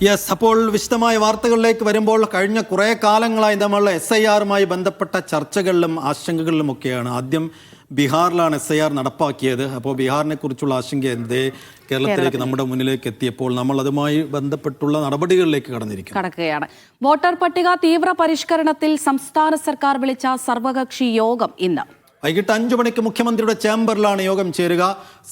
Yes, അപ്പോൾ വിശദമായ വാർത്തകളിലേക്ക് വരുമ്പോൾ കഴിഞ്ഞ കുറേ കാലങ്ങളായി നമ്മൾ SIRമായി ബന്ധപ്പെട്ട ചർച്ചകളിലും ആശങ്കകളിലുമൊക്കെയാണ്. ആദ്യം ബീഹാറിലാണ് SIR നടപ്പാക്കിയത്. അപ്പോൾ ബീഹാറിനെ കുറിച്ചുള്ള ആശങ്ക എന്തേ കേരളത്തിലേക്ക് നമ്മുടെ മുന്നിലേക്ക് എത്തിയപ്പോൾ നമ്മൾ അതുമായി ബന്ധപ്പെട്ടുള്ള നടപടികളിലേക്ക് കടക്കുകയാണ്. വോട്ടർ പട്ടിക തീവ്ര പരിഷ്കരണത്തിൽ സംസ്ഥാന സർക്കാർ വിളിച്ച സർവകക്ഷി യോഗം ഇന്ന് വൈകിട്ട് 5 മണിക്ക് മുഖ്യമന്ത്രിയുടെ ചേംബറിലാണ് യോഗം ചേരുക.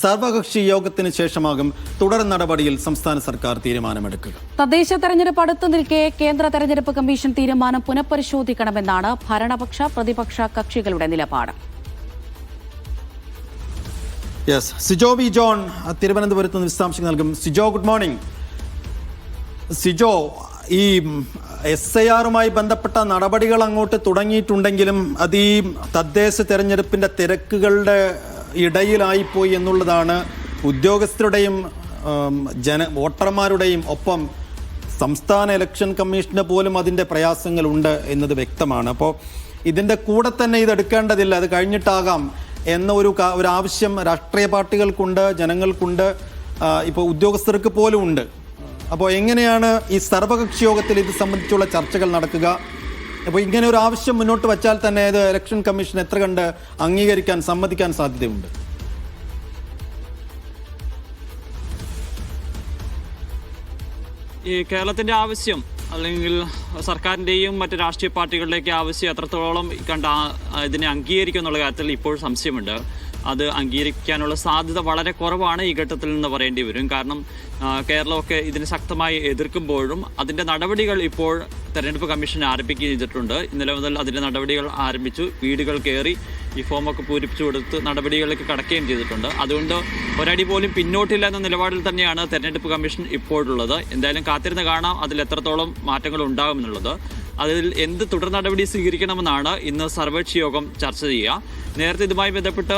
സർവകക്ഷി യോഗത്തിന് ശേഷമാകും തുടർ നടപടിയിൽ സംസ്ഥാന സർക്കാർ തീരുമാനമെടുക്കുക. തദ്ദേശ തെരഞ്ഞെടുപ്പ് അടുത്തു നിൽക്കെ കേന്ദ്ര തെരഞ്ഞെടുപ്പ് കമ്മീഷൻ തീരുമാനം പുനഃപരിശോധിക്കണമെന്നാണ് ഭരണപക്ഷ പ്രതിപക്ഷ കക്ഷികളുടെ നിലപാട്. യെസ്, സിജോ വി ജോൺ തിരുവനന്തപുരത്ത് നിന്ന് വിശദാംശങ്ങൾ നൽകും. Sijo, good morning. സിജോ, ഈ SIRമായി ബന്ധപ്പെട്ട നടപടികൾ അങ്ങോട്ട് തുടങ്ങിയിട്ടുണ്ടെങ്കിലും അത് ഈ തദ്ദേശ തെരഞ്ഞെടുപ്പിൻ്റെ തിരക്കുകളുടെ ഇടയിലായിപ്പോയി എന്നുള്ളതാണ് ഉദ്യോഗസ്ഥരുടെയും വോട്ടർമാരുടെയും ഒപ്പം സംസ്ഥാന ഇലക്ഷൻ കമ്മീഷന് പോലും അതിൻ്റെ പ്രയാസങ്ങളുണ്ട് എന്നത് വ്യക്തമാണ്. അപ്പോൾ ഇതിൻ്റെ കൂടെ തന്നെ ഇതെടുക്കേണ്ടതില്ല, അത് കഴിഞ്ഞിട്ടാകാം എന്ന ഒരു ആവശ്യം രാഷ്ട്രീയ പാർട്ടികൾക്കുണ്ട്, ജനങ്ങൾക്കുണ്ട്, ഇപ്പോൾ ഉദ്യോഗസ്ഥർക്ക് പോലും ഉണ്ട്. അപ്പോൾ എങ്ങനെയാണ് ഈ സർവകക്ഷി യോഗത്തിൽ ഇത് സംബന്ധിച്ചുള്ള ചർച്ചകൾ നടക്കുക? അപ്പോൾ ഇങ്ങനെ ഒരു ആവശ്യം മുന്നോട്ട് വച്ചാൽ തന്നെ ഇത് ഇലക്ഷൻ കമ്മീഷൻ എത്ര കണ്ട് അംഗീകരിക്കാൻ സമ്മതിക്കാൻ സാധ്യതയുണ്ട്? ഈ കേരളത്തിൻ്റെ ആവശ്യം അല്ലെങ്കിൽ സർക്കാരിൻ്റെയും മറ്റ് രാഷ്ട്രീയ പാർട്ടികളുടെയൊക്കെ ആവശ്യം എത്രത്തോളം ഇതിനെ അംഗീകരിക്കും എന്നുള്ള കാര്യത്തിൽ ഇപ്പോൾ സംശയമുണ്ട്. അത് അംഗീകരിക്കാനുള്ള സാധ്യത വളരെ കുറവാണ് ഈ ഘട്ടത്തിൽ നിന്ന് പറയേണ്ടി വരും. കാരണം കേരളമൊക്കെ ഇതിനെ ശക്തമായി എതിർക്കുമ്പോഴും അതിൻ്റെ നടപടികൾ ഇപ്പോൾ തെരഞ്ഞെടുപ്പ് കമ്മീഷൻ ആരംഭിക്കുകയും ചെയ്തിട്ടുണ്ട്. ഇന്നലെ മുതൽ അതിൻ്റെ നടപടികൾ ആരംഭിച്ചു. വീടുകൾ കയറി ഈ ഫോമൊക്കെ പൂരിപ്പിച്ചു കൊടുത്ത് നടപടികളിലേക്ക് കടക്കുകയും ചെയ്തിട്ടുണ്ട്. അതുകൊണ്ട് ഒരടി പോലും പിന്നോട്ടില്ല എന്ന നിലപാടിൽ തന്നെയാണ് തെരഞ്ഞെടുപ്പ് കമ്മീഷൻ ഇപ്പോഴുള്ളത്. എന്തായാലും കാത്തിരുന്ന് കാണാം അതിൽ എത്രത്തോളം മാറ്റങ്ങൾ ഉണ്ടാകുമെന്നുള്ളത്. അതിൽ എന്ത് തുടർ നടപടി സ്വീകരിക്കണമെന്നാണ് ഇന്ന് സർവകക്ഷി യോഗം ചർച്ച ചെയ്യുക. നേരത്തെ ഇതുമായി ബന്ധപ്പെട്ട്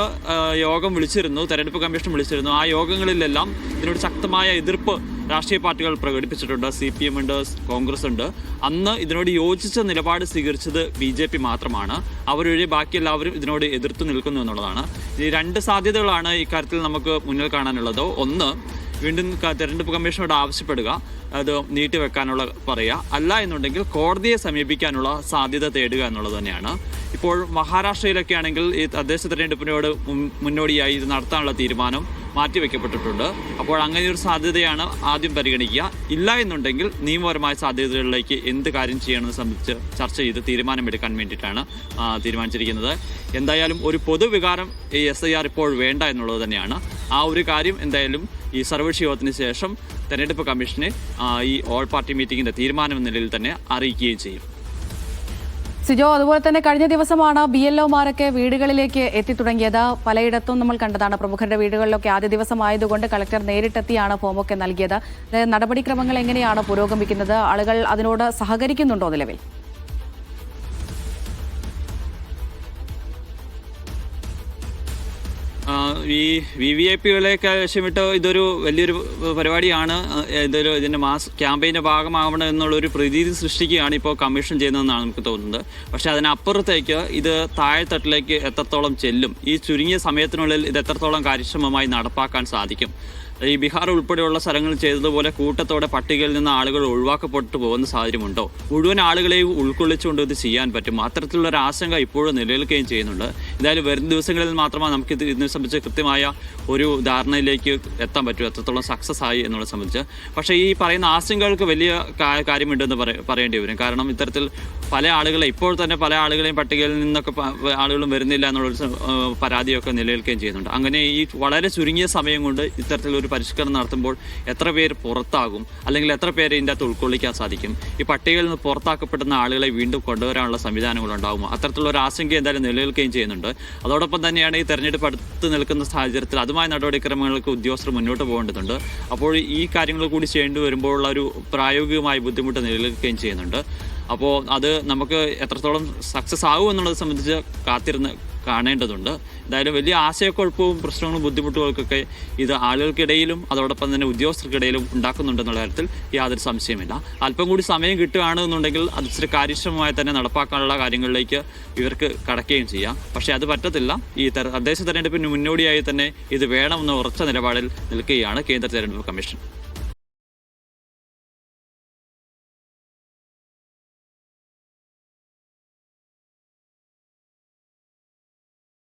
യോഗം വിളിച്ചിരുന്നു, തെരഞ്ഞെടുപ്പ് കമ്മീഷൻ വിളിച്ചിരുന്നു. ആ യോഗങ്ങളിലെല്ലാം ഇതിനോട് ശക്തമായ എതിർപ്പ് രാഷ്ട്രീയ പാർട്ടികൾ പ്രകടിപ്പിച്ചിട്ടുണ്ട്. CPM ഉണ്ട്, കോൺഗ്രസ് ഉണ്ട്. അന്ന് ഇതിനോട് യോജിച്ച നിലപാട് സ്വീകരിച്ചത് BJP മാത്രമാണ്. അവരൊഴികെ ബാക്കി എല്ലാവരും ഇതിനോട് എതിർത്ത് നിൽക്കുന്നു എന്നുള്ളതാണ്. ഈ രണ്ട് സാധ്യതകളാണ് ഇക്കാര്യത്തിൽ നമുക്ക് മുന്നിൽ കാണാനുള്ളത്. ഒന്ന്, വീണ്ടും തെരഞ്ഞെടുപ്പ് കമ്മീഷനോട് ആവശ്യപ്പെടുക, അത് നീട്ടിവെക്കാനുള്ള പറയുക, അല്ല എന്നുണ്ടെങ്കിൽ കോടതിയെ സമീപിക്കാനുള്ള സാധ്യത തേടുക എന്നുള്ളത് തന്നെയാണ്. ഇപ്പോൾ മഹാരാഷ്ട്രയിലൊക്കെ ആണെങ്കിൽ ഈ തദ്ദേശ തെരഞ്ഞെടുപ്പിനോട് മുന്നോടിയായി ഇത് നടത്താനുള്ള തീരുമാനം മാറ്റിവെക്കപ്പെട്ടിട്ടുണ്ട്. അപ്പോൾ അങ്ങനെ ഒരു സാധ്യതയാണ് ആദ്യം പരിഗണിക്കുക. ഇല്ല എന്നുണ്ടെങ്കിൽ നിയമപരമായ സാധ്യതകളിലേക്ക് എന്ത് കാര്യം ചെയ്യണമെന്ന് സംബന്ധിച്ച് ചർച്ച ചെയ്ത് തീരുമാനമെടുക്കാൻ വേണ്ടിയിട്ടാണ് തീരുമാനിച്ചിരിക്കുന്നത്. എന്തായാലും ഒരു പൊതുവികാരം ഈ SIR ഇപ്പോൾ വേണ്ട എന്നുള്ളത് തന്നെയാണ്. ആ ഒരു കാര്യം എന്തായാലും ഈ സർവകക്ഷി യോഗത്തിന് ശേഷം തെരഞ്ഞെടുപ്പ് കമ്മീഷനെ ഈ ഓൾ പാർട്ടി മീറ്റിംഗിൻ്റെ തീരുമാനം എന്ന നിലയിൽ തന്നെ അറിയിക്കുകയും ചെയ്യും. സിജോ, അതുപോലെ തന്നെ കഴിഞ്ഞ ദിവസമാണ് BLOമാരൊക്കെ വീടുകളിലേക്ക് എത്തിത്തുടങ്ങിയത്. പലയിടത്തും നമ്മൾ കണ്ടതാണ്. പ്രമുഖരുടെ വീടുകളിലൊക്കെ ആദ്യ ദിവസമായതുകൊണ്ട് കളക്ടർ നേരിട്ടെത്തിയാണ് ഫോമൊക്കെ നൽകിയത്. നടപടിക്രമങ്ങൾ എങ്ങനെയാണ് പുരോഗമിക്കുന്നത്? ആളുകൾ അതിനോട് സഹകരിക്കുന്നുണ്ടോ നിലവിൽ? ഈ VVIPകളെയൊക്കെ ലക്ഷ്യമിട്ട് ഇതൊരു വലിയൊരു പരിപാടിയാണ്. ഇതിൻ്റെ മാസ് ക്യാമ്പയിൻ്റെ ഭാഗമാവണം എന്നുള്ളൊരു പ്രതീതി സൃഷ്ടിക്കുകയാണ് ഇപ്പോൾ കമ്മീഷൻ ചെയ്യുന്നതെന്നാണ് നമുക്ക് തോന്നുന്നത്. പക്ഷേ അതിനപ്പുറത്തേക്ക് ഇത് താഴെത്തട്ടിലേക്ക് എത്രത്തോളം ചെല്ലും, ഈ ചുരുങ്ങിയ സമയത്തിനുള്ളിൽ ഇത് എത്രത്തോളം കാര്യക്ഷമമായി നടപ്പാക്കാൻ സാധിക്കും? ഈ ബീഹാർ ഉൾപ്പെടെയുള്ള സ്ഥലങ്ങളിൽ ചെയ്തതുപോലെ കൂട്ടത്തോടെ പട്ടികയിൽ നിന്ന് ആളുകൾ ഒഴിവാക്കപ്പെട്ടു പോകുന്ന സാഹചര്യമുണ്ടോ? മുഴുവൻ ആളുകളെയും ഉൾക്കൊള്ളിച്ചുകൊണ്ട് ഇത് ചെയ്യാൻ പറ്റും? അത്തരത്തിലുള്ളൊരു ആശങ്ക ഇപ്പോഴും നിലനിൽക്കുകയും ചെയ്യുന്നുണ്ട്. എന്തായാലും വരും ദിവസങ്ങളിൽ മാത്രമേ നമുക്കിത് ഇതിനെ സംബന്ധിച്ച് കൃത്യമായ ഒരു ധാരണയിലേക്ക് എത്താൻ പറ്റൂ, എത്രത്തോളം സക്സസ് ആയി എന്നുള്ളത് സംബന്ധിച്ച്. പക്ഷേ ഈ പറയുന്ന ആശങ്കകൾക്ക് വലിയ കാര്യമുണ്ടെന്ന് പറയേണ്ടി വരും. കാരണം ഇത്തരത്തിൽ പല ആളുകളെയും പട്ടികയിൽ നിന്നൊക്കെ ആളുകളും വരുന്നില്ല എന്നുള്ളൊരു പരാതിയൊക്കെ നിലനിൽക്കുകയും ചെയ്യുന്നുണ്ട്. അങ്ങനെ ഈ വളരെ ചുരുങ്ങിയ സമയം കൊണ്ട് ഇത്തരത്തിലൊരു പരിഷ്കരണം നടത്തുമ്പോൾ എത്ര പേര് പുറത്താകും, അല്ലെങ്കിൽ എത്ര പേരെ ഇതിൻ്റെ അകത്ത് ഉൾക്കൊള്ളിക്കാൻ സാധിക്കും? ഈ പട്ടികയിൽ നിന്ന് പുറത്താക്കപ്പെടുന്ന ആളുകളെ വീണ്ടും കൊണ്ടുവരാനുള്ള സംവിധാനങ്ങളുണ്ടാകുമോ? അത്തരത്തിലുള്ള ഒരു ആശങ്ക എന്തായാലും നിലനിൽക്കുകയും ചെയ്യുന്നുണ്ട്. അതോടൊപ്പം തന്നെയാണ് ഈ തെരഞ്ഞെടുപ്പ് അടുത്ത് നിൽക്കുന്ന സാഹചര്യത്തിൽ അതുമായ നടപടിക്രമങ്ങൾക്ക് ഉദ്യോഗസ്ഥർ മുന്നോട്ട് പോകേണ്ടതുണ്ട്. അപ്പോൾ ഈ കാര്യങ്ങൾ കൂടി ചെയ്യേണ്ടി വരുമ്പോഴുള്ള ഒരു പ്രായോഗികമായ ബുദ്ധിമുട്ട് നിലനിൽക്കുകയും ചെയ്യുന്നുണ്ട്. അപ്പോൾ അത് നമുക്ക് എത്രത്തോളം സക്സസ് ആകും എന്നുള്ളത് സംബന്ധിച്ച് കാത്തിരുന്ന് കാണേണ്ടതുണ്ട്. എന്തായാലും വലിയ ആശയക്കുഴപ്പവും പ്രശ്നങ്ങളും ബുദ്ധിമുട്ടുകൾക്കൊക്കെ ഇത് ആളുകൾക്കിടയിലും അതോടൊപ്പം തന്നെ ഉദ്യോഗസ്ഥർക്കിടയിലും ഉണ്ടാക്കുന്നുണ്ടെന്നുള്ള കാര്യത്തിൽ യാതൊരു സംശയമില്ല. അല്പം കൂടി സമയം കിട്ടുകയാണെന്നുണ്ടെങ്കിൽ അത് ഇച്ചിരി കാര്യക്ഷമമായി തന്നെ നടപ്പാക്കാനുള്ള കാര്യങ്ങളിലേക്ക് ഇവർക്ക് കടക്കുകയും ചെയ്യാം. പക്ഷേ അത് പറ്റത്തില്ല. ഈ തദ്ദേശ തെരഞ്ഞെടുപ്പിന് മുന്നോടിയായി തന്നെ ഇത് വേണമെന്ന ഉറച്ച നിലപാടിൽ നിൽക്കുകയാണ് കേന്ദ്ര തെരഞ്ഞെടുപ്പ് കമ്മീഷൻ.